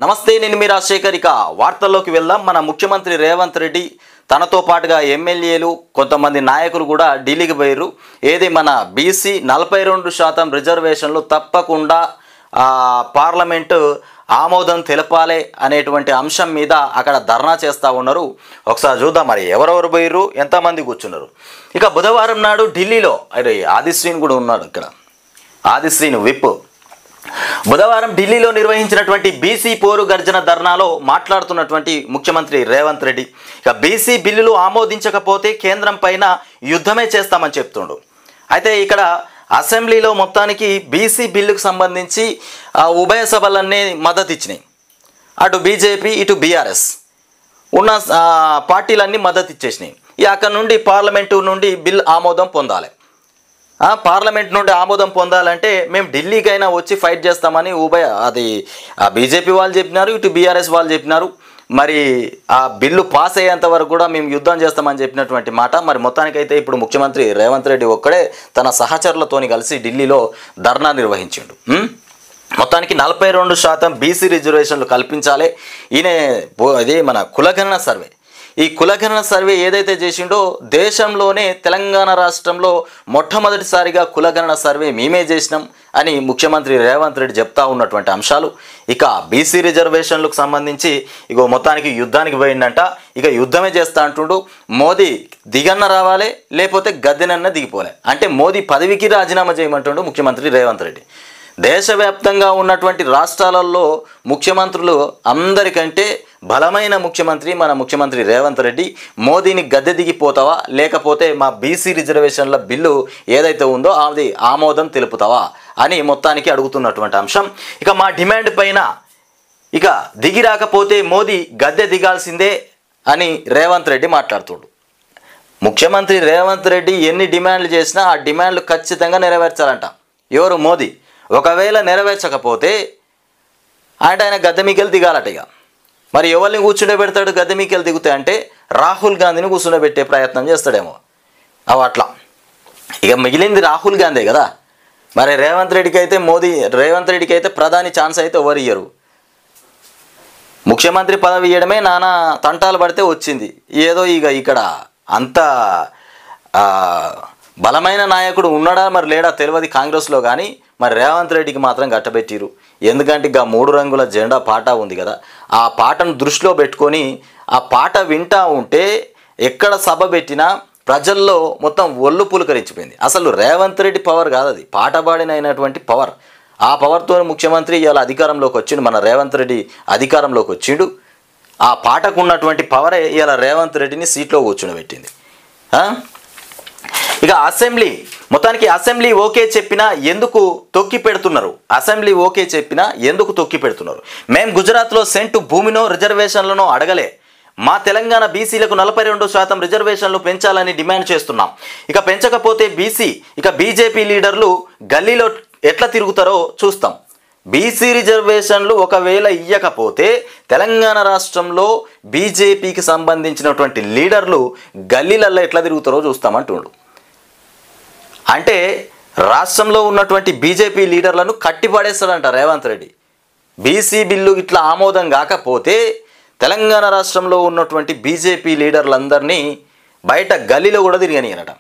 నమస్తే, నేను మీ రాజశేఖర్. ఇక వార్తల్లోకి వెళ్దాం. మన ముఖ్యమంత్రి రేవంత్ రెడ్డి తనతో పాటుగా ఎమ్మెల్యేలు కొంతమంది నాయకులు కూడా ఢిల్లీకి పోయారు. ఏది మన బీసీ 42% రిజర్వేషన్లు తప్పకుండా పార్లమెంటు ఆమోదం తెలపాలి అనేటువంటి అంశం మీద అక్కడ ధర్నా చేస్తూ ఉన్నారు. ఒకసారి చూద్దాం మరి ఎవరెవరు పోయారు, ఎంతమంది కూర్చున్నారు. ఇక బుధవారం నాడు ఢిల్లీలో ఆదిశ్రీని కూడా ఉన్నాడు. ఇక్కడ ఆదిశ్రీని విప్ బుధవారం ఢిల్లీలో నిర్వహించినటువంటి బీసీ పోరు గర్జన ధర్నాలో మాట్లాడుతున్నటువంటి ముఖ్యమంత్రి రేవంత్ రెడ్డి ఇక బీసీ బిల్లులు ఆమోదించకపోతే కేంద్రం పైన యుద్ధమే చేస్తామని చెప్తుండు. అయితే ఇక్కడ అసెంబ్లీలో మొత్తానికి బీసీ బిల్లుకు సంబంధించి ఉభయ సభలన్నీ మద్దతు ఇచ్చినాయి. అటు బీజేపీ ఇటు బీఆర్ఎస్ ఉన్న పార్టీలన్నీ మద్దతు ఇచ్చేసినాయి. అక్కడ నుండి పార్లమెంటు నుండి బిల్ ఆమోదం పొందాలి. పార్లమెంట్ నుండి ఆమోదం పొందాలంటే మేము ఢిల్లీకైనా వచ్చి ఫైట్ చేస్తామని బీజేపీ వాళ్ళు చెప్పినారు, ఇటు బీఆర్ఎస్ వాళ్ళు చెప్పినారు. మరి ఆ బిల్లు పాస్ అయ్యేంత వరకు కూడా మేము యుద్ధం చేస్తామని చెప్పినటువంటి మాట. మరి మొత్తానికైతే ఇప్పుడు ముఖ్యమంత్రి రేవంత్ రెడ్డి ఒక్కడే తన సహచరులతోని కలిసి ఢిల్లీలో ధర్నా నిర్వహించిండు. మొత్తానికి 42% బీసీ రిజర్వేషన్లు కల్పించాలి. ఇదే మన కులగణన సర్వే. ఈ కులగణన సర్వే ఏదైతే చేసిండో దేశంలోనే తెలంగాణ రాష్ట్రంలో మొట్టమొదటిసారిగా కులగణన సర్వే మేమే చేసినాం అని ముఖ్యమంత్రి రేవంత్ రెడ్డి చెప్తా ఉన్నటువంటి అంశాలు. ఇక బీసీ రిజర్వేషన్లకు సంబంధించి మొత్తానికి యుద్ధానికి పోయిందంట. ఇక యుద్ధమే చేస్తా అంటుండు. మోదీ దిగన్న రావాలి, లేకపోతే గద్దెనన్న దిగిపోలే. అంటే మోదీ పదవికి రాజీనామా చేయమంటుండు ముఖ్యమంత్రి రేవంత్ రెడ్డి. దేశవ్యాప్తంగా ఉన్నటువంటి రాష్ట్రాలలో ముఖ్యమంత్రులు అందరికంటే బలమైన ముఖ్యమంత్రి మన ముఖ్యమంత్రి రేవంత్ రెడ్డి. మోదీని గద్దె దిగిపోతావా, లేకపోతే మా బీసీ రిజర్వేషన్ల బిల్లు ఏదైతే ఉందో అది ఆమోదం తెలుపుతావా అని మొత్తానికి అడుగుతున్నటువంటి అంశం. ఇక మా డిమాండ్ పైన ఇక దిగి రాకపోతే మోదీ గద్దె దిగాల్సిందే అని రేవంత్ రెడ్డి మాట్లాడుతుండు. ముఖ్యమంత్రి రేవంత్ రెడ్డి ఎన్ని డిమాండ్లు చేసినా ఆ డిమాండ్లు ఖచ్చితంగా నెరవేర్చాలంట. ఎవరు? మోదీ. ఒకవేళ నెరవేర్చకపోతే ఆయన గద్దె మీకెళ్ళి దిగాలట. ఇక మరి ఎవరిని కూర్చుండబెడతాడు? గద్దె మీకెళ్ళి దిగుతాయి అంటే రాహుల్ గాంధీని కూర్చుండబెట్టే ప్రయత్నం చేస్తాడేమో. అట్లా ఇక మిగిలింది రాహుల్ గాంధీ కదా. మరి రేవంత్ రెడ్డికి అయితే ప్రధాని ఛాన్స్ అయితే ఎవరు ఇయ్యరు. ముఖ్యమంత్రి పదవి ఇవ్వడమే నానా తంటాలు పడితే వచ్చింది. ఏదో ఇక్కడ అంత బలమైన నాయకుడు ఉన్నాడా మరి లేడా తెలియదు కాంగ్రెస్లో. కానీ మరి రేవంత్ రెడ్డికి మాత్రం గట్టబెట్టిరు. ఎందుకంటే ఇక 3 రంగుల జెండా పాట ఉంది కదా, ఆ పాటను దృష్టిలో పెట్టుకొని ఆ పాట వింటా ఉంటే ఎక్కడ సభ పెట్టినా ప్రజల్లో మొత్తం ఒళ్ళు పులకరించిపోయింది. అసలు రేవంత్ రెడ్డి పవర్ కాదు, అది పాట పాడినటువంటి పవర్. ఆ పవర్తో ముఖ్యమంత్రి ఇవాళ అధికారంలోకి వచ్చిండు. మన రేవంత్ రెడ్డి అధికారంలోకి వచ్చిండు. ఆ పాటకు ఉన్నటువంటి పవరే ఇవాళ రేవంత్ రెడ్డిని సీట్లో కూర్చుండబెట్టింది. ఇక మొత్తానికి అసెంబ్లీ ఓకే చెప్పినా ఎందుకు తొక్కి పెడుతున్నారు? అసెంబ్లీ ఓకే చెప్పినా ఎందుకు తొక్కి పెడుతున్నారు? మేము గుజరాత్లో సెంటు భూమినో రిజర్వేషన్లను అడగలే. మా తెలంగాణ బీసీలకు 42% రిజర్వేషన్లు పెంచాలని డిమాండ్ చేస్తున్నాం. ఇక పెంచకపోతే బీజేపీ లీడర్లు గల్లీలో ఎట్లా తిరుగుతారో చూస్తాం. బీసీ రిజర్వేషన్లు ఒకవేళ ఇయ్యకపోతే తెలంగాణ రాష్ట్రంలో బీజేపీకి సంబంధించినటువంటి లీడర్లు గల్లీలలో ఎట్లా తిరుగుతారో చూస్తామంటున్నాడు. అంటే రాష్ట్రంలో ఉన్నటువంటి బీజేపీ లీడర్లను కట్టిపడేస్తాడంట రేవంత్ రెడ్డి. బీసీ బిల్లు ఇట్లా ఆమోదం కాకపోతే తెలంగాణ రాష్ట్రంలో ఉన్నటువంటి బీజేపీ లీడర్లందరినీ బయట గల్లీలో కూడా తిరగనియనట.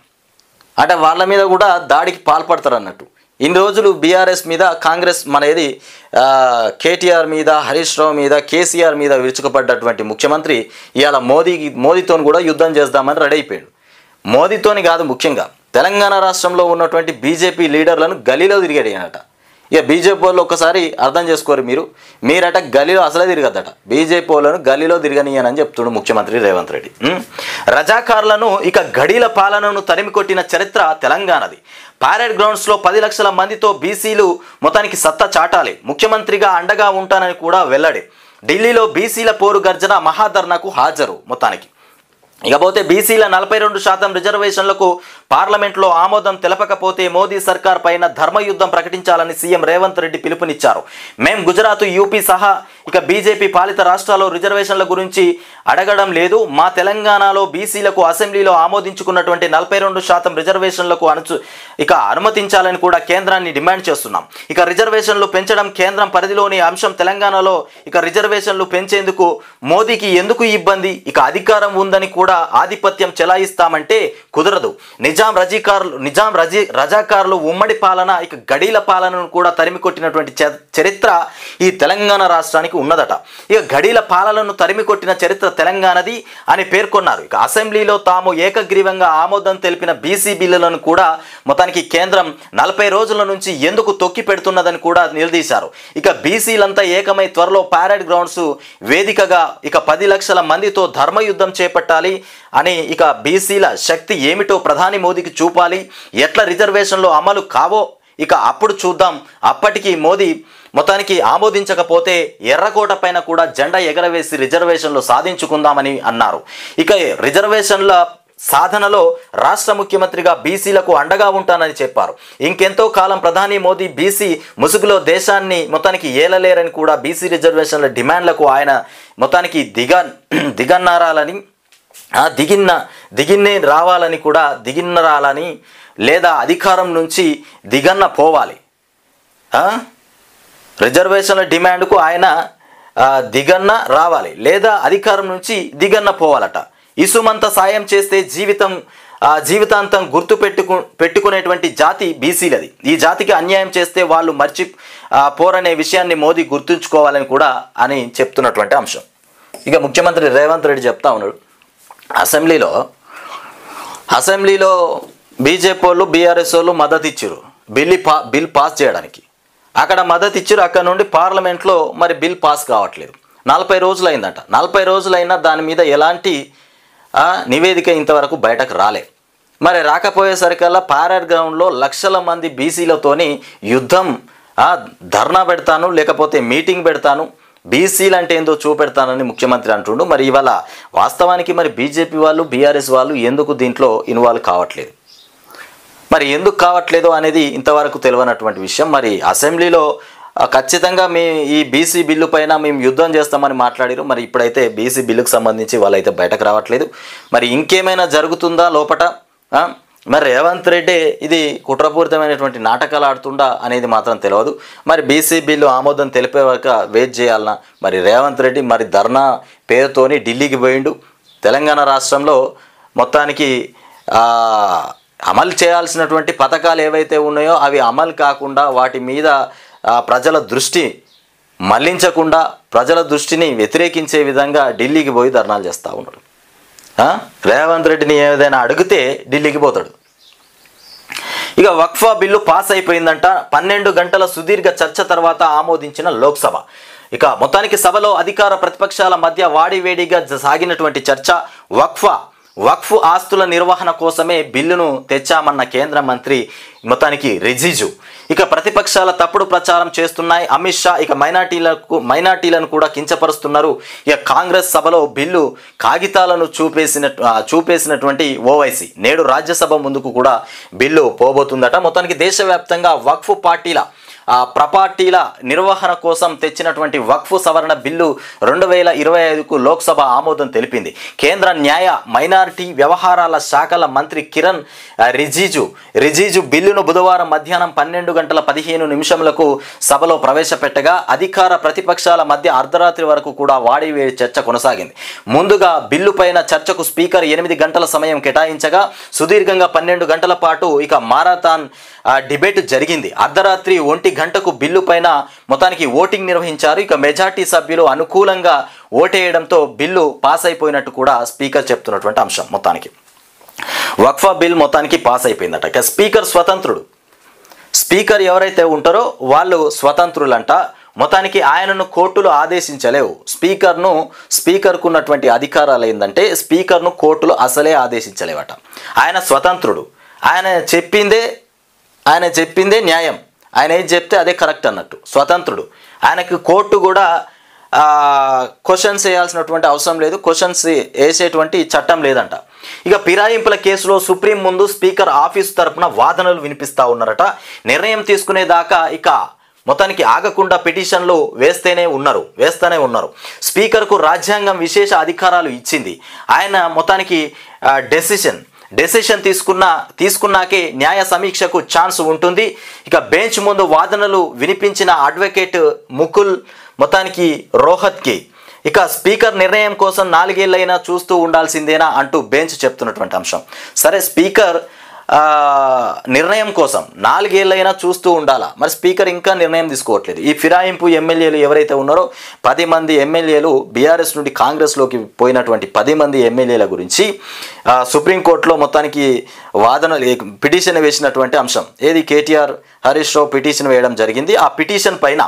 అంటే వాళ్ళ మీద కూడా దాడికి పాల్పడతారు అన్నట్టు. ఇన్ని రోజులు బీఆర్ఎస్ మీద కాంగ్రెస్ కేటీఆర్ మీద, హరీష్ రావు మీద, కేసీఆర్ మీద విరుచుకుపడ్డటువంటి ముఖ్యమంత్రి ఇవాళ మోదీతో కూడా యుద్ధం చేద్దామని రెడీ అయిపోయాడు. మోదీతోని కాదు, ముఖ్యంగా తెలంగాణ రాష్ట్రంలో ఉన్నటువంటి బీజేపీ లీడర్లను గల్లీలో తిరిగాడట. ఇక బీజేపీ వాళ్ళు ఒక్కసారి అర్థం చేసుకోరు. మీరట గల్లీలో అసలే తిరగద్దట. బీజేపీ వాళ్ళను గల్లీలో తిరగనీయనని చెప్తుడు ముఖ్యమంత్రి రేవంత్ రెడ్డి. రజాకార్లను ఇక గడీల పాలనను తరిమికొట్టిన చరిత్ర తెలంగాణది. ప్యారెడ్ గ్రౌండ్స్లో 10 లక్షల మందితో బీసీలు మొత్తానికి సత్తా చాటాలి. ముఖ్యమంత్రిగా అండగా ఉంటానని కూడా వెల్లడి. ఢిల్లీలో బీసీల పోరు గర్జన మహాధర్నాకు హాజరు. మొత్తానికి ఇకపోతే బీసీల 42% రిజర్వేషన్లకు పార్లమెంట్లో ఆమోదం తెలపకపోతే మోదీ సర్కార్ పైన ధర్మయుద్ధం ప్రకటించాలని సీఎం రేవంత్ రెడ్డి పిలుపునిచ్చారు. మేం గుజరాత్, యూపీ సహా ఇక బీజేపీ పాలిత రాష్ట్రాల్లో రిజర్వేషన్ల గురించి అడగడం లేదు. మా తెలంగాణలో బీసీలకు అసెంబ్లీలో ఆమోదించుకున్నటువంటి 42% రిజర్వేషన్లకు అనుమతించాలని కూడా కేంద్రాన్ని డిమాండ్ చేస్తున్నాం. ఇక రిజర్వేషన్లు పెంచడం కేంద్రం పరిధిలోని అంశం. తెలంగాణలో ఇక రిజర్వేషన్లు పెంచేందుకు మోదీకి ఎందుకు ఇబ్బంది? ఇక అధికారం ఉందని కూడా ఆధిపత్యం చెలాయిస్తామంటే కుదరదు. నిజాం రజాకారులు ఉమ్మడి పాలన, ఇక గడీల పాలనను కూడా తరిమి కొట్టినటువంటి చరిత్ర ఈ తెలంగాణ రాష్ట్రానికి ఉన్నదట. ఇక గడీల పాలనను తరిమి కొట్టిన చరిత్ర తెలంగాణది అని పేర్కొన్నారు. ఇక అసెంబ్లీలో తాము ఏకగ్రీవంగా ఆమోదం తెలిపిన బీసీ బిల్లులను కూడా మొత్తానికి కేంద్రం 40 రోజుల నుంచి ఎందుకు తొక్కి పెడుతున్నదని కూడా నిలదీశారు. ఇక బీసీలంతా ఏకమై త్వరలో ప్యారెడ్ గ్రౌండ్స్ వేదికగా ఇక 10 లక్షల మందితో ధర్మయుద్ధం చేపట్టాలి అని, ఇక బీసీల శక్తి ఏమిటో ప్రధాని మోదీకి చూపాలి. ఎట్లా రిజర్వేషన్లు అమలు కావో ఇక అప్పుడు చూద్దాం. అప్పటికి మోదీ మొత్తానికి ఆమోదించకపోతే ఎర్రకోట పైన కూడా జెండా ఎగరవేసి రిజర్వేషన్లు సాధించుకుందామని అన్నారు. ఇక రిజర్వేషన్ల సాధనలో రాష్ట్ర ముఖ్యమంత్రిగా బీసీలకు అండగా ఉంటానని చెప్పారు. ఇంకెంతో కాలం ప్రధాని మోదీ బీసీ ముసుగులో దేశాన్ని మొత్తానికి ఏలలేరని కూడా బీసీ రిజర్వేషన్ల డిమాండ్లకు ఆయన మొత్తానికి దిగిన్నే రావాలని లేదా అధికారం నుంచి దిగన్న పోవాలి. రిజర్వేషన్ల డిమాండ్కు ఆయన దిగన్న రావాలి లేదా అధికారం నుంచి దిగన్న పోవాలట. ఇసుమంత సాయం చేస్తే జీవితాంతం గుర్తు పెట్టుకునేటువంటి జాతి బీసీలది. ఈ జాతికి అన్యాయం చేస్తే వాళ్ళు పోరనే విషయాన్ని మోదీ గుర్తుంచుకోవాలని కూడా అని చెప్తున్నటువంటి అంశం. ఇక ముఖ్యమంత్రి రేవంత్ రెడ్డి చెప్తా ఉన్నాడు, అసెంబ్లీలో బీజేపీ వాళ్ళు బీఆర్ఎస్ వాళ్ళు మద్దతు ఇచ్చారు బిల్ పాస్ చేయడానికి. అక్కడ మద్దతు ఇచ్చారు, అక్కడ నుండి పార్లమెంట్లో మరి బిల్ పాస్ కావట్లేదు. 40 రోజులు అయిందట. 40 రోజులైనా దాని మీద ఎలాంటి నివేదిక ఇంతవరకు బయటకు రాలే. మరి రాకపోయేసరికల్లా ప్యారెడ్ గ్రౌండ్లో లక్షల మంది బీసీలతోని యుద్ధం, ధర్నా పెడతాను లేకపోతే మీటింగ్ పెడతాను, బీసీలు అంటే ఏందో చూపెడతానని ముఖ్యమంత్రి అంటుండు. మరి ఇవాళ వాస్తవానికి మరి బీజేపీ వాళ్ళు బీఆర్ఎస్ వాళ్ళు ఎందుకు దీంట్లో ఇన్వాల్వ్ కావట్లేదు? మరి ఎందుకు కావట్లేదు అనేది ఇంతవరకు తెలియనటువంటి విషయం. మరి అసెంబ్లీలో ఖచ్చితంగా ఈ బీసీ బిల్లు పైన మేము యుద్ధం చేస్తామని మాట్లాడారు. మరి ఇప్పుడైతే బీసీ బిల్లుకు సంబంధించి వాళ్ళైతే బయటకు రావట్లేదు. మరి ఇంకేమైనా జరుగుతుందా లోపట? మరి రేవంత్ రెడ్డి ఇది కుట్రపూరితమైనటువంటి నాటకాలు ఆడుతుండా అనేది మాత్రం తెలియదు. మరి బీసీ బిల్లు ఆమోదం తెలిపే వరకు వెయిట్ చేయాలన్నా? మరి రేవంత్ రెడ్డి మరి ధర్నా పేరుతోని ఢిల్లీకి పోయిండు. తెలంగాణ రాష్ట్రంలో మొత్తానికి అమలు చేయాల్సినటువంటి పథకాలు ఏవైతే ఉన్నాయో అవి అమలు కాకుండా వాటి మీద ప్రజల దృష్టి మళ్లించకుండా ప్రజల దృష్టిని వ్యతిరేకించే విధంగా ఢిల్లీకి పోయి ధర్నాలు చేస్తూ ఉన్నాడు. రేవంత్ రెడ్డిని ఏదైనా అడిగితే ఢిల్లీకి పోతాడు. ఇక వక్ఫా బిల్లు పాస్ అయిపోయిందంట. 12 గంటల సుదీర్ఘ చర్చ తర్వాత ఆమోదించిన లోక్సభ. ఇక మొత్తానికి సభలో అధికార ప్రతిపక్షాల మధ్య వాడివేడిగా సాగినటువంటి చర్చ. వక్ఫ్ ఆస్తుల నిర్వహణ కోసమే బిల్లును తెచ్చామన్న కేంద్ర మంత్రి మొత్తానికి రిజిజు. ఇక ప్రతిపక్షాల తప్పుడు ప్రచారం చేస్తున్నాయి. అమిత్ షా ఇక మైనార్టీలను కూడా కించపరుస్తున్నారు. ఇక కాంగ్రెస్ సభలో బిల్లు కాగితాలను చూపేసినటువంటి ఓవైసీ నేడు రాజ్యసభ ముందుకు కూడా బిల్లు పోబోతుందట. మొత్తానికి దేశవ్యాప్తంగా వక్ఫ్ ప్రాపర్టీల నిర్వహణ కోసం తెచ్చినటువంటి వక్ఫ్ సవరణ బిల్లు 2025కు లోక్సభ ఆమోదం తెలిపింది. కేంద్ర న్యాయ మైనారిటీ వ్యవహారాల శాఖల మంత్రి కిరణ్ రిజిజు బిల్లును బుధవారం మధ్యాహ్నం 12:15 సభలో ప్రవేశపెట్టగా అధికార ప్రతిపక్షాల మధ్య అర్ధరాత్రి వరకు కూడా వాడివేడి చర్చ కొనసాగింది. ముందుగా బిల్లు పైన చర్చకు స్పీకర్ 8 గంటల సమయం కేటాయించగా సుదీర్ఘంగా 12 గంటల పాటు ఇక మారథాన్ డిబేట్ జరిగింది. అర్ధరాత్రి 1 గంటకు బిల్లు పైన మొత్తానికి ఓటింగ్ నిర్వహించారు. ఇక మెజార్టీ సభ్యులు అనుకూలంగా ఓటేయడంతో బిల్లు పాస్ అయిపోయినట్టు కూడా స్పీకర్ చెప్తున్నటువంటి అంశం. మొత్తానికి వక్ఫా బిల్ మొత్తానికి పాస్ అయిపోయిందట. ఇక స్పీకర్ ఎవరైతే ఉంటారో వాళ్ళు స్వతంత్రులంట. మొత్తానికి ఆయనను కోర్టులు ఆదేశించలేవు. స్పీకర్కు ఉన్నటువంటి అధికారాలు ఏంటంటే స్పీకర్ను కోర్టులు అసలే ఆదేశించలేవట. ఆయన స్వతంత్రుడు. ఆయన చెప్పిందే న్యాయం. ఆయన ఏం చెప్తే అదే కరెక్ట్ అన్నట్టు. స్వతంత్రుడు. ఆయనకు కోర్టు కూడా క్వశ్చన్స్ వేయాల్సినటువంటి అవసరం లేదు, క్వశ్చన్స్ వేసేటువంటి చట్టం లేదంట. ఇక ఫిరాయింపుల కేసులో సుప్రీం ముందు స్పీకర్ ఆఫీసు తరపున వాదనలు వినిపిస్తూ ఉన్నారట. నిర్ణయం తీసుకునేదాకా ఇక మొత్తానికి ఆగకుండా పిటిషన్లు వేస్తూనే ఉన్నారు. స్పీకర్కు రాజ్యాంగం విశేష అధికారాలు ఇచ్చింది. ఆయన మొత్తానికి డెసిషన్ తీసుకున్నాకే న్యాయ సమీక్షకు ఛాన్స్ ఉంటుంది. ఇక బెంచ్ ముందు వాదనలు వినిపించిన అడ్వకేట్ ముకుల్ మొత్తానికి రోహత్కి ఇక స్పీకర్ నిర్ణయం కోసం 4 ఏళ్ళైనా చూస్తూ ఉండాల్సిందేనా అంటూ బెంచ్ చెప్తున్నటువంటి అంశం. సరే, స్పీకర్ నిర్ణయం కోసం 4 ఏళ్ళైనా చూస్తూ ఉండాలా? మరి స్పీకర్ ఇంకా నిర్ణయం తీసుకోవట్లేదు. ఈ ఫిరాయింపు ఎమ్మెల్యేలు ఎవరైతే ఉన్నారో 10 మంది ఎమ్మెల్యేలు బీఆర్ఎస్ నుండి కాంగ్రెస్లోకి పోయినటువంటి 10 మంది ఎమ్మెల్యేల గురించి సుప్రీంకోర్టులో మొత్తానికి పిటిషన్ వేసినటువంటి అంశం ఏది? కేటీఆర్, హరీష్ రావు పిటిషన్ వేయడం జరిగింది. ఆ పిటిషన్ పైన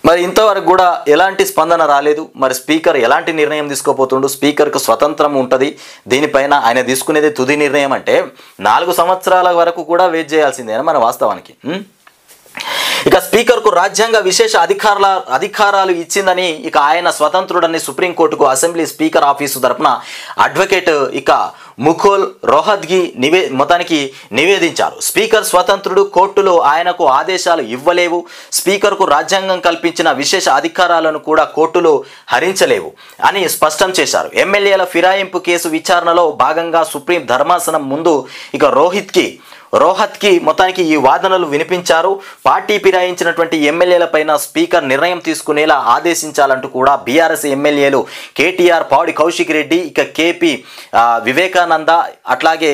మరి ఇంతవరకు కూడా ఎలాంటి స్పందన రాలేదు. మరి స్పీకర్ ఎలాంటి నిర్ణయం తీసుకోబోతుండు? స్పీకర్కు స్వతంత్రం ఉంటుంది దీనిపైన. ఆయన తీసుకునేది తుది నిర్ణయం అంటే 4 సంవత్సరాల వరకు కూడా వెయిట్ చేయాల్సిందేనా మన వాస్తవానికి? ఇక స్పీకర్కు రాజ్యాంగ విశేష అధికారాలు ఇచ్చిందని ఇక ఆయన స్వతంత్రుడని సుప్రీంకోర్టుకు అసెంబ్లీ స్పీకర్ ఆఫీసు తరపున అడ్వకేట్ ఇక ముకుల్ రోహత్గి మొత్తానికి నివేదించారు. స్పీకర్ స్వతంత్రుడు, కోర్టులు ఆయనకు ఆదేశాలు ఇవ్వలేవు. స్పీకర్కు రాజ్యాంగం కల్పించిన విశేష అధికారాలను కూడా కోర్టులు హరించలేవు అని స్పష్టం చేశారు. ఎమ్మెల్యేల ఫిరాయింపు కేసు విచారణలో భాగంగా సుప్రీం ధర్మాసనం ముందు ఇక రోహత్కి మొత్తానికి ఈ వాదనలు వినిపించారు. పార్టీ ఫిరాయించినటువంటి ఎమ్మెల్యేలపైన స్పీకర్ నిర్ణయం తీసుకునేలా ఆదేశించాలంటూ కూడా బీఆర్ఎస్ ఎమ్మెల్యేలు కేటీఆర్, పాడి కౌశిక్ రెడ్డి, ఇక కేపీ వివేకానంద, అట్లాగే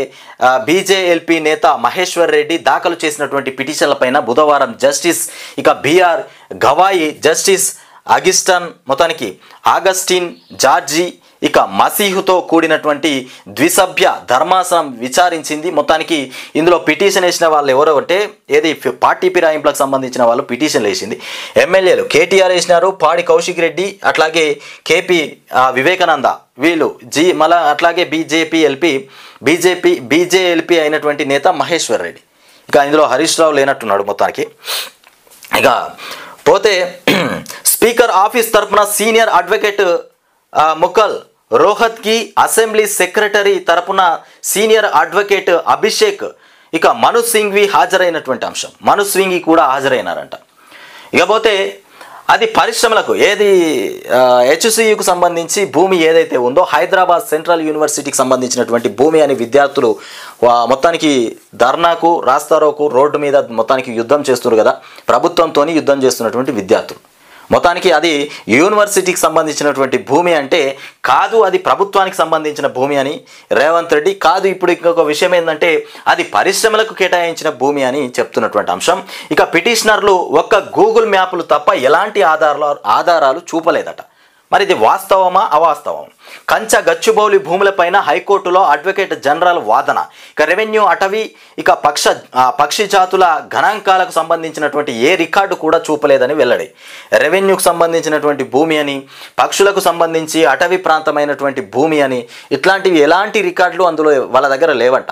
బీజేఎల్పీ నేత మహేశ్వర్ రెడ్డి దాఖలు చేసినటువంటి పిటిషన్లపైన బుధవారం జస్టిస్ ఇక బిఆర్ గవాయి, జస్టిస్ ఆగస్టిన్ జార్జి ఇక మసీహుతో కూడినటువంటి ద్విసభ్య ధర్మాసనం విచారించింది. మొత్తానికి ఇందులో పిటిషన్ వేసిన వాళ్ళు ఎవరో అంటే ఏది పార్టీ ఫిరాయింపులకు సంబంధించిన వాళ్ళు పిటిషన్లు వేసింది. ఎమ్మెల్యేలు కేటీఆర్ వేసినారు, పాడి కౌశిక్ రెడ్డి, అట్లాగే కేపీ వివేకానంద, వీళ్ళు అట్లాగే బీజేఎల్పీ అయినటువంటి నేత మహేశ్వర్ రెడ్డి. ఇక ఇందులో హరీష్ రావు లేనట్టున్నాడు మొత్తానికి. ఇక పోతే స్పీకర్ ఆఫీస్ తరఫున senior advocate Mukul Rohatgi, assembly secretary తరపున సీనియర్ అడ్వకేట్ అభిషేక్, ఇక మను సింఘ్వి హాజరైనటువంటి అంశం. మను సింఘ్వి కూడా హాజరైనారంట. ఇకపోతే అది పరిశ్రమలకు ఏది హెచ్సియుకు సంబంధించి భూమి ఏదైతే ఉందో హైదరాబాద్ సెంట్రల్ యూనివర్సిటీకి సంబంధించినటువంటి భూమి అని విద్యార్థులు మొత్తానికి ధర్నాకు, రాస్తారోకు, రోడ్డు మీద మొత్తానికి యుద్ధం చేస్తున్నారు కదా, ప్రభుత్వంతో యుద్ధం చేస్తున్నటువంటి విద్యార్థులు. మొత్తానికి అది యూనివర్సిటీకి సంబంధించినటువంటి భూమి అంటే కాదు, అది ప్రభుత్వానికి సంబంధించిన భూమి అని రేవంత్ రెడ్డి కాదు. ఇప్పుడు ఇంకొక విషయం ఏంటంటే అది పరిశ్రమలకు కేటాయించిన భూమి అని చెప్తున్నటువంటి అంశం. ఇక పిటిషనర్లు ఒక్క గూగుల్ మ్యాప్లు తప్ప ఎలాంటి ఆధారాలు చూపలేదట. మరి ఇది వాస్తవమా అవాస్తవం? కంచ గచ్చిబౌలి భూములపైన హైకోర్టులో అడ్వకేట్ జనరల్ వాదన. ఇక రెవెన్యూ, అటవీ, ఇక పక్షి జాతుల గణాంకాలకు సంబంధించినటువంటి ఏ రికార్డు కూడా చూపలేదని వెల్లడి. రెవెన్యూకు సంబంధించినటువంటి భూమి అని, పక్షులకు సంబంధించి అటవీ ప్రాంతమైనటువంటి భూమి అని ఇట్లాంటివి ఎలాంటి రికార్డులు అందులో వాళ్ళ దగ్గర లేవంట.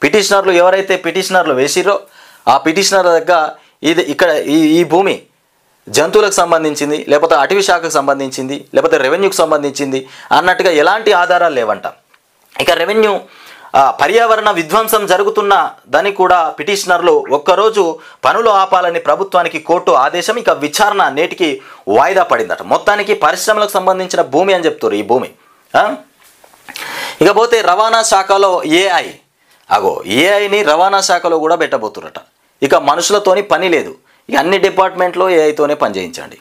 పిటిషనర్లు ఎవరైతే పిటిషనర్లు వేసిరో ఆ పిటిషనర్ దగ్గర ఇక్కడ ఈ భూమి జంతువులకు సంబంధించింది, లేకపోతే అటవీ శాఖకు సంబంధించింది, లేకపోతే రెవెన్యూకి సంబంధించింది అన్నట్టుగా ఎలాంటి ఆధారాలు లేవంట. ఇక రెవెన్యూ పర్యావరణ విధ్వంసం జరుగుతున్న దాన్ని కూడా పిటిషనర్లు ఒక్కరోజు పనులు ఆపాలని ప్రభుత్వానికి కోర్టు ఆదేశం. ఇక విచారణ నేటికి వాయిదా పడిందట. మొత్తానికి పరిశ్రమలకు సంబంధించిన భూమి అని చెప్తారు ఈ భూమి. ఇకపోతే రవాణా శాఖలో ఏఐని రవాణా శాఖలో కూడా పెట్టబోతురట. ఇక మనుషులతోని పని లేదు, ఇక అన్ని డిపార్ట్మెంట్లో ఏఐతోనే పనిచేయించండి.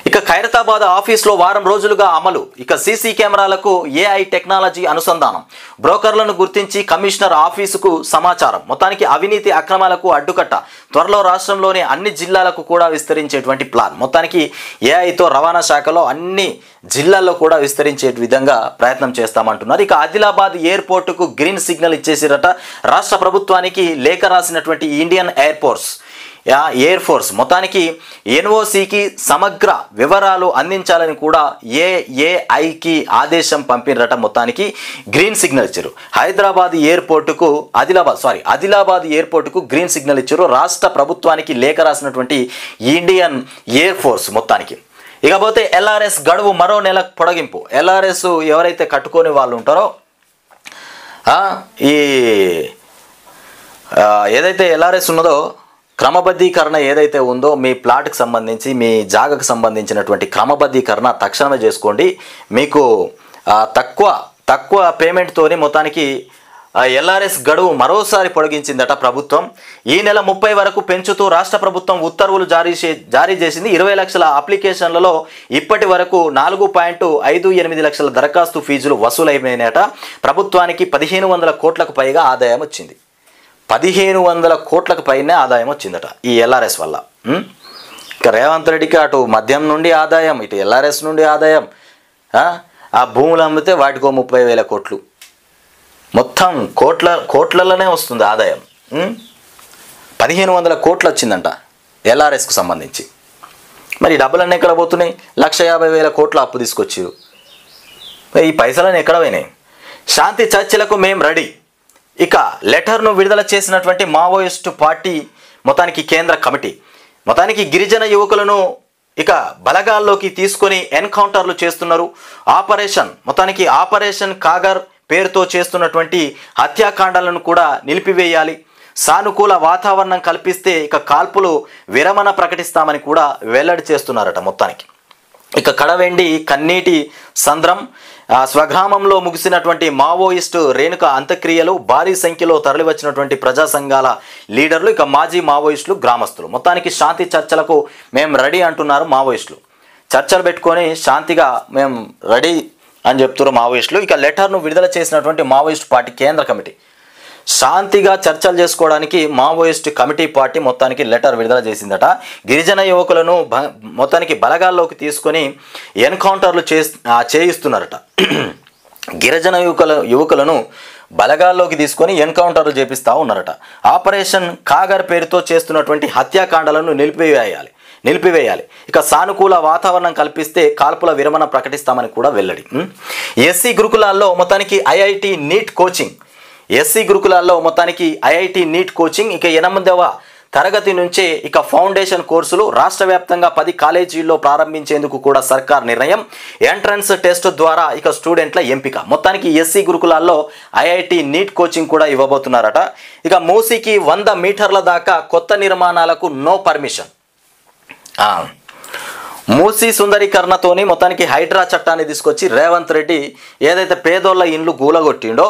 ఇక ఖైరతాబాద్ ఆఫీస్లో వారం రోజులుగా అమలు. ఇక సీసీ కెమెరాలకు ఏఐ టెక్నాలజీ అనుసంధానం. బ్రోకర్లను గుర్తించి కమిషనర్ ఆఫీసుకు సమాచారం. మొత్తానికి అవినీతి అక్రమాలకు అడ్డుకట్ట. త్వరలో రాష్ట్రంలోని అన్ని జిల్లాలకు కూడా విస్తరించేటువంటి ప్లాన్. మొత్తానికి ఏఐతో రవాణా శాఖలో అన్ని జిల్లాల్లో కూడా విస్తరించే విధంగా ప్రయత్నం చేస్తామంటున్నారు. ఇక ఆదిలాబాద్ ఎయిర్పోర్టుకు గ్రీన్ సిగ్నల్ ఇచ్చేసిరట. రాష్ట్ర ప్రభుత్వానికి లేఖ రాసినటువంటి Indian air force air force మొత్తానికి ఎన్ఓసికి సమగ్ర వివరాలు అందించాలని కూడా ఏఏఐకి ఆదేశం పంపినరట. మొత్తానికి గ్రీన్ సిగ్నల్ ఇచ్చారు. హైదరాబాద్ ఎయిర్పోర్టుకు ఆదిలాబాద్ ఎయిర్పోర్టుకు గ్రీన్ సిగ్నల్ ఇచ్చారు. రాష్ట్ర ప్రభుత్వానికి లేఖ రాసినటువంటి ఇండియన్ ఎయిర్ ఫోర్స్ మొత్తానికి. ఇకపోతే ఎల్ఆర్ఎస్ గడువు మరో నెల పొడిగింపు. ఎల్ఆర్ఎస్ ఎవరైతే కట్టుకొని వాళ్ళు ఉంటారో ఈ ఏదైతే ఎల్ఆర్ఎస్ ఉన్నదో క్రమబద్ధీకరణ ఏదైతే ఉందో మీ ప్లాట్కి సంబంధించి మీ జాగాకు సంబంధించినటువంటి క్రమబద్ధీకరణ తక్షణమే చేసుకోండి. మీకు తక్కువ పేమెంట్తోని మొత్తానికి ఎల్ఆర్ఎస్ గడువు మరోసారి పొడిగించిందట ప్రభుత్వం. ఈ నెల 30 వరకు పెంచుతూ రాష్ట్ర ప్రభుత్వం ఉత్తర్వులు జారీ చేసింది. 20 లక్షల అప్లికేషన్లలో ఇప్పటి వరకు 4.58 లక్షల దరఖాస్తు ఫీజులు వసూలైపోయినాయట. ప్రభుత్వానికి 1500 కోట్లకు పైగా ఆదాయం వచ్చింది. 1500 కోట్లకు పైనే ఆదాయం వచ్చిందట ఈ ఎల్ఆర్ఎస్ వల్ల. ఇక రేవంత్ రెడ్డికి అటు మద్యం నుండి ఆదాయం, ఇటు ఎల్ఆర్ఎస్ నుండి ఆదాయం, ఆ భూములు అమ్మితే వాటికో 30,000 కోట్లు, మొత్తం కోట్లలోనే వస్తుంది ఆదాయం. 1500 కోట్లు వచ్చిందంట ఎల్ఆర్ఎస్కు సంబంధించి. మరి డబ్బులన్నీ ఎక్కడ పోతున్నాయి? 150,000 కోట్ల అప్పు తీసుకొచ్చారు. ఈ పైసలన్నీ ఎక్కడ పోయినాయి? శాంతి చర్చలకు మేము రెడీ. ఇక లెటర్ను విడుదల చేసినటువంటి మావోయిస్టు పార్టీ మొత్తానికి కేంద్ర కమిటీ మొత్తానికి గిరిజన యువకులను ఇక బలగాల్లోకి తీసుకొని ఎన్కౌంటర్లు చేస్తున్నారు. ఆపరేషన్ కాగర్ పేరుతో చేస్తున్నటువంటి హత్యాకాండాలను కూడా నిలిపివేయాలి. సానుకూల వాతావరణం కల్పిస్తే ఇక కాల్పులు విరమణ ప్రకటిస్తామని కూడా వెల్లడి చేస్తున్నారట. మొత్తానికి ఇక కడవెండి కన్నీటి సంద్రం స్వగ్రామంలో ముగిసినటువంటి మావోయిస్టు రేణుక అంత్యక్రియలు, భారీ సంఖ్యలో తరలివచ్చినటువంటి ప్రజా సంఘాల లీడర్లు, ఇక మాజీ మావోయిస్టులు, గ్రామస్తులు మొత్తానికి శాంతి చర్చలకు మేము రెడీ అంటున్నారు మావోయిస్టులు. చర్చలు పెట్టుకొని శాంతిగా మేము రెడీ అని చెప్తున్నారు మావోయిస్టులు. ఇక లెటర్ను విడుదల చేసినటువంటి మావోయిస్టు పార్టీ కేంద్ర కమిటీ శాంతిగా చర్చలు చేసుకోవడానికి మావోయిస్టు కమిటీ పార్టీ మొత్తానికి లెటర్ విడుదల చేసిందట. గిరిజన యువకులను మొత్తానికి బలగాల్లోకి తీసుకొని ఎన్కౌంటర్లు చేయిస్తున్నారట. గిరిజన యువకులను బలగాల్లోకి తీసుకొని ఎన్కౌంటర్లు చేపిస్తూ ఉన్నారట. ఆపరేషన్ కాగర్ పేరుతో చేస్తున్నటువంటి హత్యాకాండాలను నిలిపివేయాలి. ఇక సానుకూల వాతావరణం కల్పిస్తే కాల్పుల విరమణ ప్రకటిస్తామని కూడా వెల్లడి. ఎస్సీ గురుకులాల్లో మొత్తానికి ఐఐటి నీట్ కోచింగ్. ఇక 8వ తరగతి నుంచే ఇక ఫౌండేషన్ కోర్సులు రాష్ట్ర వ్యాప్తంగా 10 కాలేజీల్లో ప్రారంభించేందుకు కూడా సర్కార్ నిర్ణయం. ఎంట్రన్స్ టెస్ట్ ద్వారా ఇక స్టూడెంట్ల ఎంపిక. మొత్తానికి ఎస్సీ గురుకులాల్లో ఐఐటి నీట్ కోచింగ్ కూడా ఇవ్వబోతున్నారట. ఇక మూసీకి 100 మీటర్ల దాకా కొత్త నిర్మాణాలకు నో పర్మిషన్. మూసీ సుందరీకరణతోని మొత్తానికి హైడ్రా చట్టాన్ని తీసుకొచ్చి రేవంత్ రెడ్డి ఏదైతే పేదోళ్ళ ఇండ్లు గూలగొట్టిండో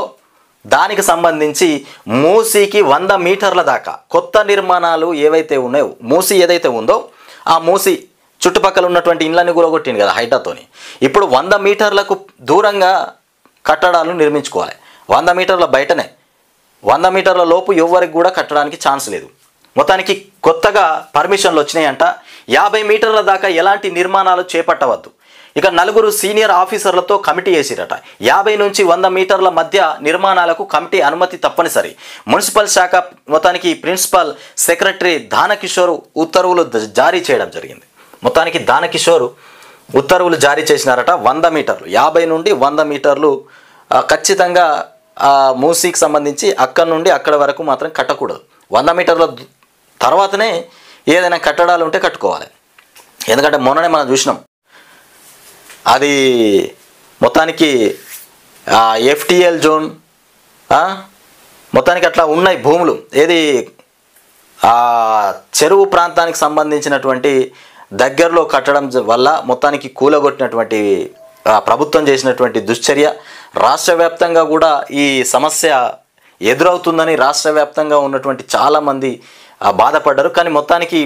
దానికి సంబంధించి మూసీకి 100 మీటర్ల దాకా కొత్త నిర్మాణాలు ఏవైతే ఉన్నాయో, మూసీ ఏదైతే ఉందో ఆ మూసీ చుట్టుపక్కల ఉన్నటువంటి ఇండ్లన్నీ కూలగొట్టింది కదా హైడ్రాతోని. ఇప్పుడు 100 మీటర్లకు దూరంగా కట్టడాలు నిర్మించుకోవాలి. 100 మీటర్ల బయటనే, 100 మీటర్ల లోపు ఎవరికి కూడా కట్టడానికి ఛాన్స్ లేదు. మొత్తానికి కొత్తగా పర్మిషన్లు వచ్చినాయంట. 50 మీటర్ల దాకా ఎలాంటి నిర్మాణాలు చేపట్టవద్దు. ఇక 4 సీనియర్ ఆఫీసర్లతో కమిటీ వేసిరట. 50 నుంచి 100 మీటర్ల మధ్య నిర్మాణాలకు కమిటీ అనుమతి తప్పనిసరి. మున్సిపల్ శాఖ మొత్తానికి ప్రిన్సిపల్ సెక్రటరీ దానకిషోర్ ఉత్తర్వులు జారీ చేయడం జరిగింది. మొత్తానికి దానకిషోర్ ఉత్తర్వులు జారీ చేసినారట. 100 మీటర్లు 50 నుండి 100 మీటర్లు ఖచ్చితంగా మూసీకి సంబంధించి అక్కడి నుండి అక్కడ వరకు మాత్రం కట్టకూడదు. 100 మీటర్ల తర్వాతనే ఏదైనా కట్టడాలు ఉంటే కట్టుకోవాలి. ఎందుకంటే మొన్ననే మనం చూసినాం, అది మొత్తానికి ఎఫ్టిఎల్ జోన్ మొత్తానికి అట్లా ఉన్నాయి భూములు. ఏది చెరువు ప్రాంతానికి సంబంధించినటువంటి దగ్గరలో కట్టడం వల్ల మొత్తానికి కూలగొట్టినటువంటి ప్రభుత్వం చేసినటువంటి దుశ్చర్య. రాష్ట్ర వ్యాప్తంగా కూడా ఈ సమస్య ఎదురవుతుందని రాష్ట్ర వ్యాప్తంగా ఉన్నటువంటి చాలామంది బాధపడ్డారు. కానీ మొత్తానికి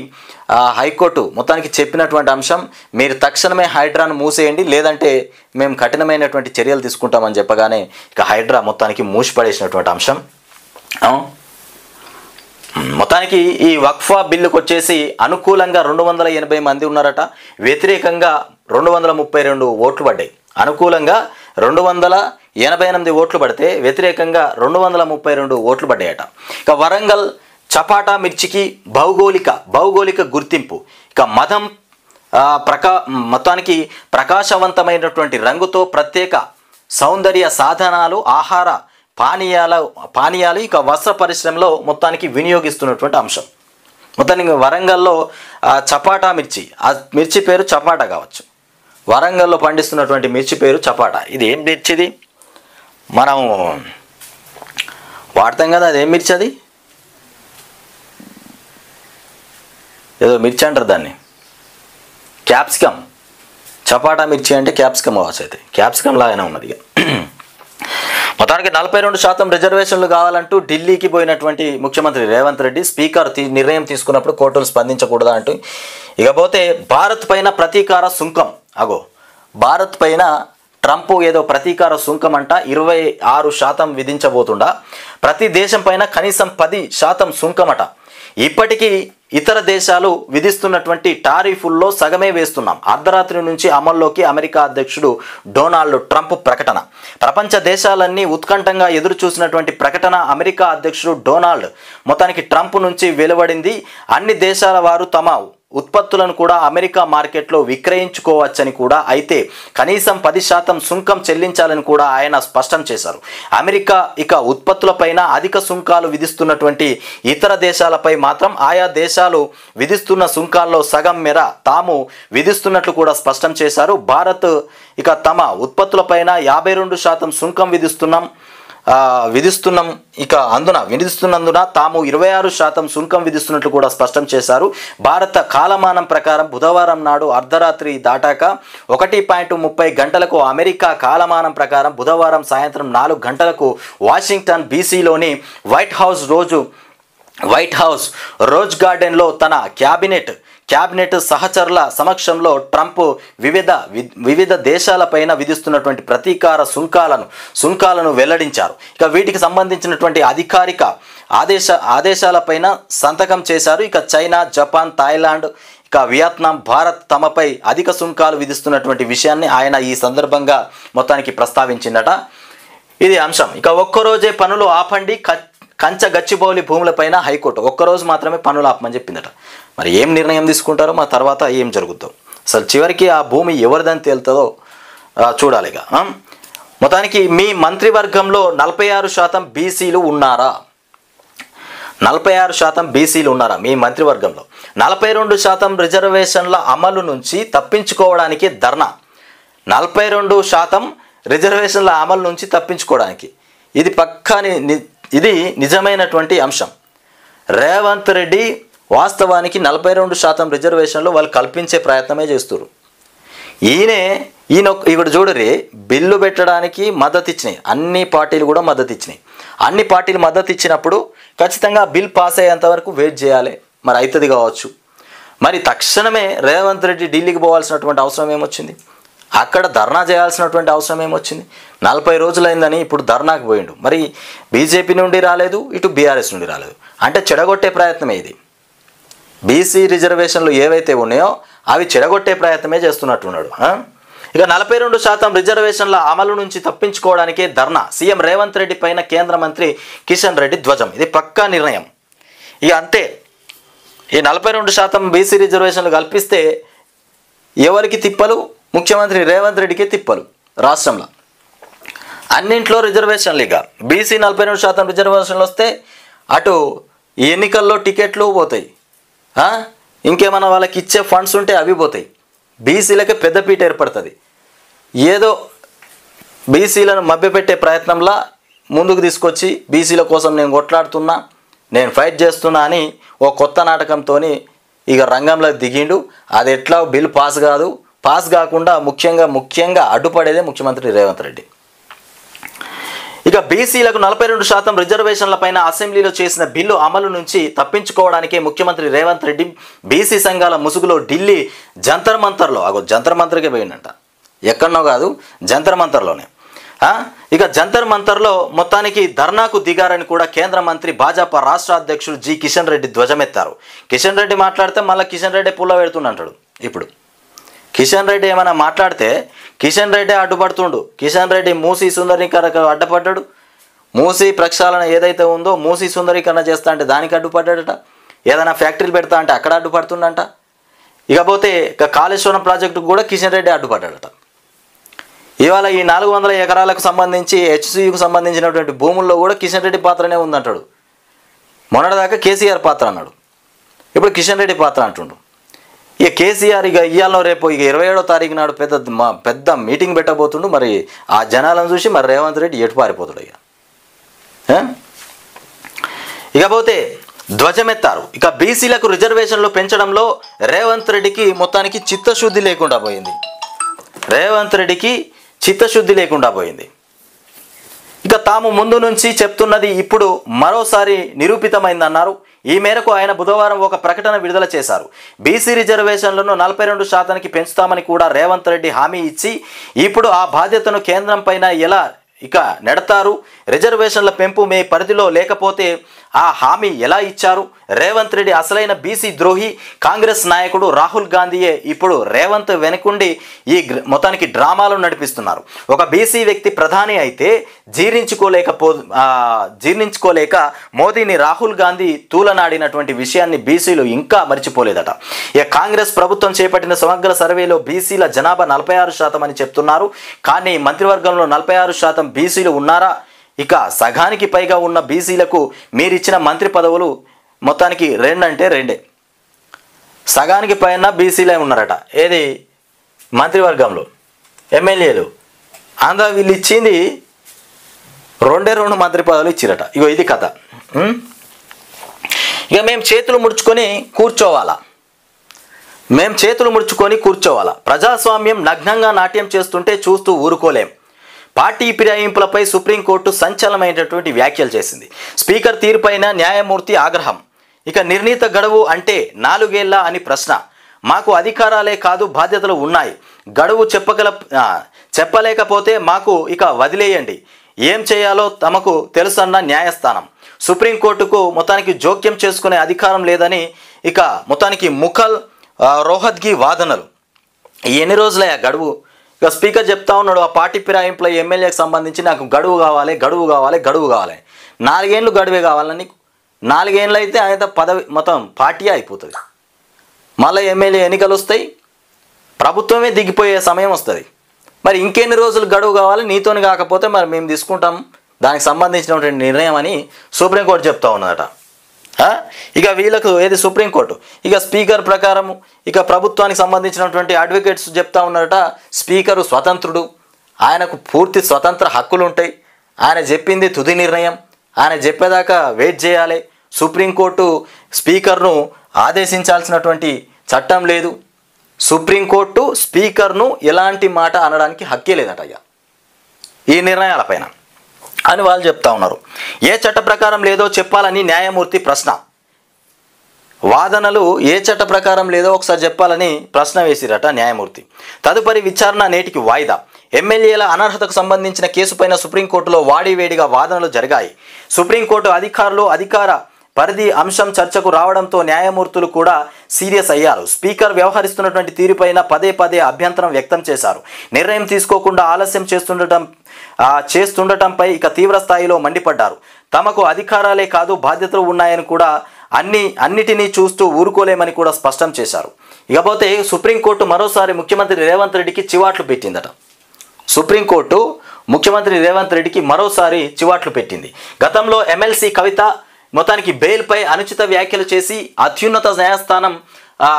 హైకోర్టు మొత్తానికి చెప్పినటువంటి అంశం, మీరు తక్షణమే హైడ్రాను మూసేయండి, లేదంటే మేము కఠినమైనటువంటి చర్యలు తీసుకుంటామని చెప్పగానే ఇక హైడ్రా మొత్తానికి మూసిపడేసినటువంటి అంశం. మొత్తానికి ఈ వక్ఫా బిల్లుకు వచ్చేసి అనుకూలంగా 280 మంది ఉన్నారట. వ్యతిరేకంగా 232 ఓట్లు పడ్డాయి. అనుకూలంగా 288 ఓట్లు పడితే వ్యతిరేకంగా 232 ఓట్లు పడ్డాయట. ఇక వరంగల్ చపాటా మిర్చికి భౌగోళిక గుర్తింపు. ఇక మదం మొత్తానికి ప్రకాశవంతమైనటువంటి రంగుతో ప్రత్యేక సౌందర్య సాధనాలు, ఆహార పానీయాలు ఇక వస్త్ర పరిశ్రమలో మొత్తానికి వినియోగిస్తున్నటువంటి అంశం. మొత్తానికి వరంగల్లో చపాటా మిర్చి, ఆ మిర్చి పేరు చపాటా కావచ్చు. వరంగల్లో పండిస్తున్నటువంటి మిర్చి పేరు చపాటా. ఇది ఏం మిర్చిది మనం వాడతాం కదా, అదేం మిర్చి? అది ఏదో మిర్చి అంటారు దాన్ని, క్యాప్సికమ్. చపాటా మిర్చి అంటే క్యాప్సికమ్ కావచ్చు. అయితే క్యాప్సికమ్ లాగానే ఉన్నది. ఇక మొత్తానికి 42% రిజర్వేషన్లు కావాలంటూ ఢిల్లీకి పోయినటువంటి ముఖ్యమంత్రి రేవంత్ రెడ్డి స్పీకర్ నిర్ణయం తీసుకున్నప్పుడు కోర్టులు స్పందించకూడదా అంటూ. ఇకపోతే భారత్ పైన ప్రతీకార సుంకం. భారత్ పైన ట్రంప్ ఏదో ప్రతీకార సుంకం అంట 26% విధించబోతుండా. ప్రతి దేశం పైన కనీసం 10% సుంకమట. ఇప్పటికీ ఇతర దేశాలు విధిస్తున్నటువంటి టారిఫుల్లో సగమే వేస్తున్నాం. అర్ధరాత్రి నుంచి అమల్లోకి అమెరికా అధ్యక్షుడు డొనాల్డ్ ట్రంప్ ప్రకటన. ప్రపంచ దేశాలన్నీ ఉత్కంఠంగా ఎదురు చూసినటువంటి ప్రకటన అమెరికా అధ్యక్షుడు డొనాల్డ్ మొత్తానికి ట్రంప్ నుంచి వెలువడింది. అన్ని దేశాల వారు తమ ఉత్పత్తులను కూడా అమెరికా మార్కెట్లో విక్రయించుకోవచ్చని కూడా, అయితే కనీసం 10% సుంకం చెల్లించాలని కూడా ఆయన స్పష్టం చేశారు. అమెరికా ఇక ఉత్పత్తులపైన అధిక సుంకాలు విధిస్తున్నటువంటి ఇతర దేశాలపై మాత్రం ఆయా దేశాలు విధిస్తున్న సుంకాల్లో సగం మేర తాము విధిస్తున్నట్లు కూడా స్పష్టం చేశారు. భారత్ ఇక తమ ఉత్పత్తులపైన 52% సుంకం విధిస్తున్నందున తాము 26% సుంకం విధిస్తున్నట్లు కూడా స్పష్టం చేశారు. భారత కాలమానం ప్రకారం బుధవారం నాడు అర్ధరాత్రి దాటాక 1:30 గంటలకు, అమెరికా కాలమానం ప్రకారం బుధవారం సాయంత్రం 4 గంటలకు వాషింగ్టన్ బీసీలోని వైట్ హౌస్ రోజ్ గార్డెన్లో తన క్యాబినెట్ సహచరుల సమక్షంలో ట్రంప్ వివిధ దేశాలపైన విధిస్తున్నటువంటి ప్రతీకార సుంకాలను వెల్లడించారు. ఇక వీటికి సంబంధించినటువంటి అధికారిక ఆదేశాలపైన సంతకం చేశారు. ఇక చైనా, జపాన్, థాయిలాండ్, ఇక వియత్నాం, భారత్ తమపై అధిక సుంకాలు విధిస్తున్నటువంటి విషయాన్ని ఆయన ఈ సందర్భంగా మొత్తానికి ప్రస్తావించిందట. ఇది అంశం. ఇక ఒక్కరోజే పనులు ఆపండి, గచ్చిబౌలి భూములపైన హైకోర్టు ఒక్కరోజు మాత్రమే పనులు ఆపమని చెప్పిందట. మరి ఏం నిర్ణయం తీసుకుంటారో, మా తర్వాత ఏం జరుగుతుందో, అసలు చివరికి ఆ భూమి ఎవరిదని తేలుతుందో చూడాలి. ఇక మొత్తానికి మీ మంత్రివర్గంలో 46% బీసీలు ఉన్నారా? 46% బీసీలు ఉన్నారా మీ మంత్రివర్గంలో? 42% రిజర్వేషన్ల అమలు నుంచి తప్పించుకోవడానికి ధర్నా. 42% రిజర్వేషన్ల అమలు నుంచి తప్పించుకోవడానికి ఇది నిజమైనటువంటి అంశం. రేవంత్ రెడ్డి వాస్తవానికి 42% రిజర్వేషన్లు వాళ్ళు కల్పించే ప్రయత్నమే చేస్తారు. ఇక్కడ చూడరే, బిల్లు పెట్టడానికి మద్దతు ఇచ్చినాయి అన్ని పార్టీలు కూడా మద్దతు ఇచ్చినాయి. అన్ని పార్టీలు మద్దతు ఇచ్చినప్పుడు ఖచ్చితంగా బిల్ పాస్ అయ్యేంత వరకు వెయిట్ చేయాలి. మరి అవుతుంది కావచ్చు. మరి తక్షణమే రేవంత్ రెడ్డి ఢిల్లీకి పోవాల్సినటువంటి అవసరం ఏమొచ్చింది? అక్కడ ధర్నా చేయాల్సినటువంటి అవసరం ఏమొచ్చింది? 40 రోజులైందని ఇప్పుడు ధర్నాకు పోయిండు. మరి బీజేపీ నుండి రాలేదు, ఇటు బీఆర్ఎస్ నుండి రాలేదు. అంటే చెడగొట్టే ప్రయత్నమే ఇది. బీసీ రిజర్వేషన్లు ఏవైతే ఉన్నాయో అవి చెడగొట్టే ప్రయత్నమే చేస్తున్నట్టున్నాడు. ఇక 42% రిజర్వేషన్ల అమలు నుంచి తప్పించుకోవడానికే ధర్నా. సీఎం రేవంత్ రెడ్డి పైన కేంద్ర మంత్రి కిషన్ రెడ్డి ధ్వజం. ఇది పక్కా నిర్ణయం. ఇక అంతే, ఈ 42% బీసీ రిజర్వేషన్లు కల్పిస్తే ఎవరికి తిప్పలు? ముఖ్యమంత్రి రేవంత్ రెడ్డికి తిప్పలు. రాష్ట్రంలో అన్నింట్లో రిజర్వేషన్లు. ఇక బీసీ 42% రిజర్వేషన్లు వస్తే అటు ఎన్నికల్లో టికెట్లు పోతాయి, ఇంకేమైనా వాళ్ళకి ఇచ్చే ఫండ్స్ ఉంటే అవి పోతాయి. బీసీలకి పెద్దపీట ఏర్పడుతుంది. ఏదో బీసీలను మభ్యపెట్టే ప్రయత్నంలో ముందుకు తీసుకొచ్చి బీసీల కోసం నేను కొట్లాడుతున్నా, నేను ఫైట్ చేస్తున్నా అని ఓ కొత్త నాటకంతో ఇక రంగంలో దిగిండు. అది ఎట్లా బిల్ పాస్ కాకుండా ముఖ్యంగా అడ్డుపడేదే ముఖ్యమంత్రి రేవంత్ రెడ్డి. ఇక బీసీలకు 42% రిజర్వేషన్లపైన అసెంబ్లీలో చేసిన బిల్లు అమలు నుంచి తప్పించుకోవడానికే ముఖ్యమంత్రి రేవంత్ రెడ్డి బీసీ సంఘాల ముసుగులో ఢిల్లీ జంతర్ మంతర్కే పోయిందంట. ఎక్కడనో కాదు, జంతర్ మంతర్లోనే. ఇక జంతర్ మంతర్లో మొత్తానికి ధర్నాకు దిగారని కూడా కేంద్ర మంత్రి భాజపా రాష్ట్ర అధ్యక్షుడు జి కిషన్ రెడ్డి ధ్వజమెత్తారు. కిషన్ రెడ్డి మాట్లాడితే మళ్ళీ కిషన్ రెడ్డి పుల్ల పెడుతుండంటాడు. ఇప్పుడు కిషన్ రెడ్డి ఏమైనా మాట్లాడితే కిషన్ రెడ్డి అడ్డుపడుతుండు. కిషన్ రెడ్డి మూసీ సుందరీకరణకు అడ్డపడ్డాడు, మూసీ ప్రక్షాళన ఏదైతే ఉందో మూసీ సుందరీకరణ చేస్తా అంటే దానికి అడ్డుపడ్డాడట, ఏదైనా ఫ్యాక్టరీలు పెడతా అంటే అక్కడ అడ్డుపడుతుండంట. ఇకపోతే ఇక కాళేశ్వరం ప్రాజెక్టుకు కూడా కిషన్ రెడ్డి అడ్డుపడ్డాడట. ఇవాళ ఈ 400 ఎకరాలకు సంబంధించి హెచ్సియుకు సంబంధించినటువంటి భూముల్లో కూడా కిషన్ రెడ్డి పాత్రనే ఉందంటాడు. మొన్నటిదాకా కేసీఆర్ పాత్ర అన్నాడు, ఇప్పుడు కిషన్ రెడ్డి పాత్ర అంటుండు. ఇక కేసీఆర్ ఇక ఇయ్యాలో రేపు ఇక 27వ తారీఖు నాడు పెద్ద మీటింగ్ పెట్టబోతుండు. మరి ఆ జనాలను చూసి మరి రేవంత్ రెడ్డి ఎటు పారిపోతాడు ఇక. ఇకపోతే ధ్వజమెత్తారు. ఇక బీసీలకు రిజర్వేషన్లు పెంచడంలో రేవంత్ రెడ్డికి మొత్తానికి చిత్తశుద్ధి లేకుండా పోయింది. రేవంత్ రెడ్డికి చిత్తశుద్ధి లేకుండా పోయింది. ఇక తాము ముందు నుంచి చెప్తున్నది ఇప్పుడు మరోసారి నిరూపితమైందన్నారు. ఈ మేరకు ఆయన బుధవారం ఒక ప్రకటన విడుదల చేశారు. బీసీ రిజర్వేషన్లను 42% పెంచుతామని కూడా రేవంత్ రెడ్డి హామీ ఇచ్చి ఇప్పుడు ఆ బాధ్యతను కేంద్రం పైన ఎలా ఇక నెడతారు? రిజర్వేషన్ల పెంపు మీ పరిధిలో లేకపోతే ఆ హామీ ఎలా ఇచ్చారు? రేవంత్ రెడ్డి అసలైన బీసీ ద్రోహి. కాంగ్రెస్ నాయకుడు రాహుల్ గాంధీయే ఇప్పుడు రేవంత్ వెనుకుండి ఈ మొత్తానికి డ్రామాలు నడిపిస్తున్నారు. ఒక బీసీ వ్యక్తి ప్రధాని అయితే జీర్ణించుకోలేక మోదీని రాహుల్ గాంధీ తూలనాడినటువంటి విషయాన్ని బీసీలు ఇంకా మర్చిపోలేదట. ఇక కాంగ్రెస్ ప్రభుత్వం చేపట్టిన సమగ్ర సర్వేలో బీసీల జనాభా 46% అని చెప్తున్నారు. కానీ మంత్రివర్గంలో 46% బీసీలు ఉన్నారా? ఇక సగానికి పైగా ఉన్న బీసీలకు మీరిచ్చిన మంత్రి పదవులు మొత్తానికి 2 అంటే 2. సగానికి పైన బీసీలే ఉన్నారట. ఏది మంత్రివర్గంలో ఎమ్మెల్యేలు అందా వీళ్ళు ఇచ్చింది 2 మంత్రి పదవులు ఇచ్చిరట. ఇగో ఇది కథ. ఇక మేము చేతులు ముడుచుకొని కూర్చోవాలా. ప్రజాస్వామ్యం నగ్నంగా నాట్యం చేస్తుంటే చూస్తూ ఊరుకోలేం. పార్టీ ఫిరాయింపులపై సుప్రీంకోర్టు సంచలనమైనటువంటి వ్యాఖ్యలు చేసింది. స్పీకర్ తీరుపైన న్యాయమూర్తి ఆగ్రహం. ఇక నిర్ణీత గడువు అంటే 4 ఏళ్ల అని ప్రశ్న. మాకు అధికారాలే కాదు బాధ్యతలు ఉన్నాయి. గడువు చెప్పలేకపోతే మాకు ఇక వదిలేయండి. ఏం చేయాలో తమకు తెలుసన్న న్యాయస్థానం. సుప్రీంకోర్టుకు మొత్తానికి జోక్యం చేసుకునే అధికారం లేదని ఇక మొత్తానికి ముఖల్ రోహత్గి వాదనలు. ఎన్ని రోజులయ్యా గడువు? ఇక స్పీకర్ చెప్తా ఉన్నాడు, ఆ పార్టీ ఫిరాయింపుల ఎమ్మెల్యేకి సంబంధించి నాకు గడువు కావాలి. 4 ఏళ్ళు గడువే కావాలని. 4 ఏళ్ళు అయితే ఆయన పదవి మొత్తం పార్టీ అయిపోతుంది. మళ్ళీ ఎమ్మెల్యే ఎన్నికలు వస్తాయి, ప్రభుత్వమే దిగిపోయే సమయం వస్తుంది. మరి ఇంకెన్ని రోజులు గడువు కావాలి? నీతోని కాకపోతే మరి మేము తీసుకుంటాం దానికి సంబంధించినటువంటి నిర్ణయం అని సుప్రీంకోర్టు చెప్తా ఉన్నదట. ఇక వీళ్ళకు ఏది సుప్రీంకోర్టు ఇక స్పీకర్ ప్రకారము ఇక ప్రభుత్వానికి సంబంధించినటువంటి అడ్వకేట్స్ చెప్తా ఉన్నారట, స్పీకరు స్వతంత్రుడు, ఆయనకు పూర్తి స్వతంత్ర హక్కులు ఉంటాయి. ఆయన చెప్పింది తుది నిర్ణయం, ఆయన చెప్పేదాకా వెయిట్ చేయాలి. సుప్రీంకోర్టు స్పీకర్ను ఆదేశించాల్సినటువంటి చట్టం లేదు. సుప్రీంకోర్టు స్పీకర్ను ఎలాంటి మాట అనడానికి హక్కే లేదట ఇక ఈ నిర్ణయాలపైన అని వాళ్ళు చెప్తా ఉన్నారు. ఏ చట్ట ప్రకారం లేదో చెప్పాలని న్యాయమూర్తి ప్రశ్న. వాదనలు ఏ చట్ట ప్రకారం లేదో ఒకసారి చెప్పాలని ప్రశ్న వేసిరట న్యాయమూర్తి. తదుపరి విచారణ నేటికి వాయిదా. ఎమ్మెల్యేల అనర్హతకు సంబంధించిన కేసుపైన సుప్రీంకోర్టులో వాడివేడిగా వాదనలు జరిగాయి. సుప్రీంకోర్టు అధికార పరిధి అంశం చర్చకు రావడంతో న్యాయమూర్తులు కూడా సీరియస్ అయ్యారు. స్పీకర్ వ్యవహరిస్తున్నటువంటి తీరుపైన పదే అభ్యంతరం వ్యక్తం చేశారు. నిర్ణయం తీసుకోకుండా ఆలస్యం చేస్తుండటంపై ఇక తీవ్ర స్థాయిలో మండిపడ్డారు. తమకు అధికారాలే కాదు బాధ్యతలు ఉన్నాయని కూడా అన్నిటినీ చూస్తూ ఊరుకోలేమని కూడా స్పష్టం చేశారు. ఇకపోతే సుప్రీంకోర్టు మరోసారి ముఖ్యమంత్రి రేవంత్ రెడ్డికి చివాట్లు పెట్టిందట. సుప్రీంకోర్టు ముఖ్యమంత్రి రేవంత్ రెడ్డికి మరోసారి చివాట్లు పెట్టింది. గతంలో ఎమ్మెల్సీ కవిత మొత్తానికి బెయిల్పై అనుచిత వ్యాఖ్యలు చేసి అత్యున్నత న్యాయస్థానం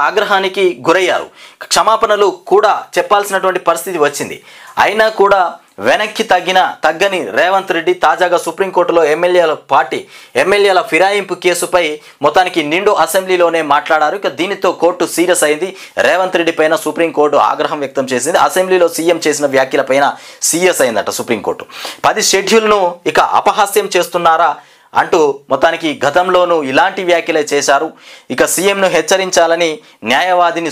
ఆగ్రహానికి గురయ్యారు. క్షమాపణలు కూడా చెప్పాల్సినటువంటి పరిస్థితి వచ్చింది. అయినా కూడా వెనక్కి తగ్గని రేవంత్ రెడ్డి తాజాగా సుప్రీంకోర్టులో ఎమ్మెల్యేల ఫిరాయింపు కేసుపై మొత్తానికి నిండు అసెంబ్లీలోనే మాట్లాడారు. ఇక దీనితో కోర్టు సీరియస్ అయింది. రేవంత్ రెడ్డి పైన సుప్రీంకోర్టు ఆగ్రహం వ్యక్తం చేసింది. అసెంబ్లీలో సీఎం చేసిన వ్యాఖ్యలపైన సీరియస్ అయిందట సుప్రీంకోర్టు. 10 షెడ్యూల్ను ఇక అపహాస్యం చేస్తున్నారా అంటూ మొత్తానికి గతంలోనూ ఇలాంటి వ్యాఖ్యలే చేశారు. ఇక సీఎంను హెచ్చరించాలని న్యాయవాదికి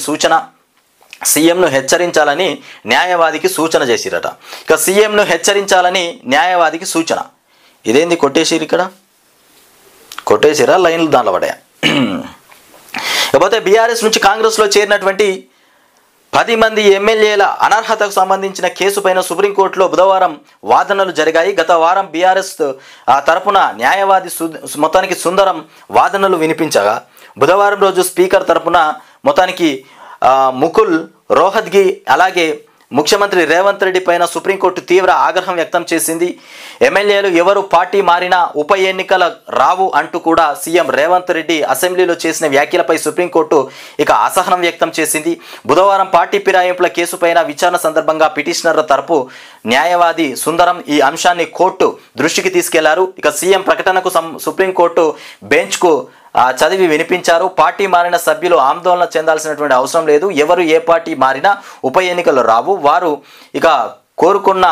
సూచన చేసిరట. ఇక సీఎంను హెచ్చరించాలని న్యాయవాదికి సూచన. ఇదేంది కొట్టేసిరు? ఇక్కడ కొట్టేసిరా లైన్లు దాంట్లో పడ్డాయా? లేకపోతే బీఆర్ఎస్ నుంచి కాంగ్రెస్లో చేరినటువంటి 10 మంది ఎమ్మెల్యేల అనర్హతకు సంబంధించిన కేసుపైన సుప్రీంకోర్టులో బుధవారం వాదనలు జరిగాయి. గత వారం బీఆర్ఎస్ తరపున న్యాయవాది మొత్తానికి సుందరం వాదనలు వినిపించగా బుధవారం రోజు స్పీకర్ తరపున మొత్తానికి ముకుల్ రోహత్గి అలాగే ముఖ్యమంత్రి రేవంత్ రెడ్డి పైన సుప్రీంకోర్టు తీవ్ర ఆగ్రహం వ్యక్తం చేసింది. ఎమ్మెల్యేలు ఎవరు పార్టీ మారినా ఉప ఎన్నికల రావు అంటూ కూడా సీఎం రేవంత్ రెడ్డి అసెంబ్లీలో చేసిన వ్యాఖ్యలపై సుప్రీంకోర్టు ఇక అసహనం వ్యక్తం చేసింది. బుధవారం పార్టీ ఫిరాయింపుల కేసుపైన విచారణ సందర్భంగా పిటిషనర్ల తరపు న్యాయవాది సుందరం ఈ అంశాన్ని కోర్టు దృష్టికి తీసుకెళ్లారు. ఇక సీఎం ప్రకటనకు సుప్రీంకోర్టు బెంచ్కు చదివి వినిపించారు. పార్టీ మారిన సభ్యులు ఆందోళన చెందాల్సినటువంటి అవసరం లేదు. ఎవరు ఏ పార్టీ మారినా ఉప ఎన్నికలు రావు. వారు ఇక కోరుకున్న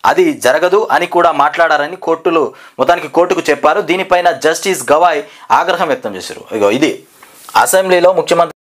అది జరగదు అని కూడా మాట్లాడారని కోర్టుకు చెప్పారు. దీనిపైన జస్టిస్ గవాయ్ ఆగ్రహం వ్యక్తం చేశారు. ఇగో ఇది అసెంబ్లీలో ముఖ్యమంత్రి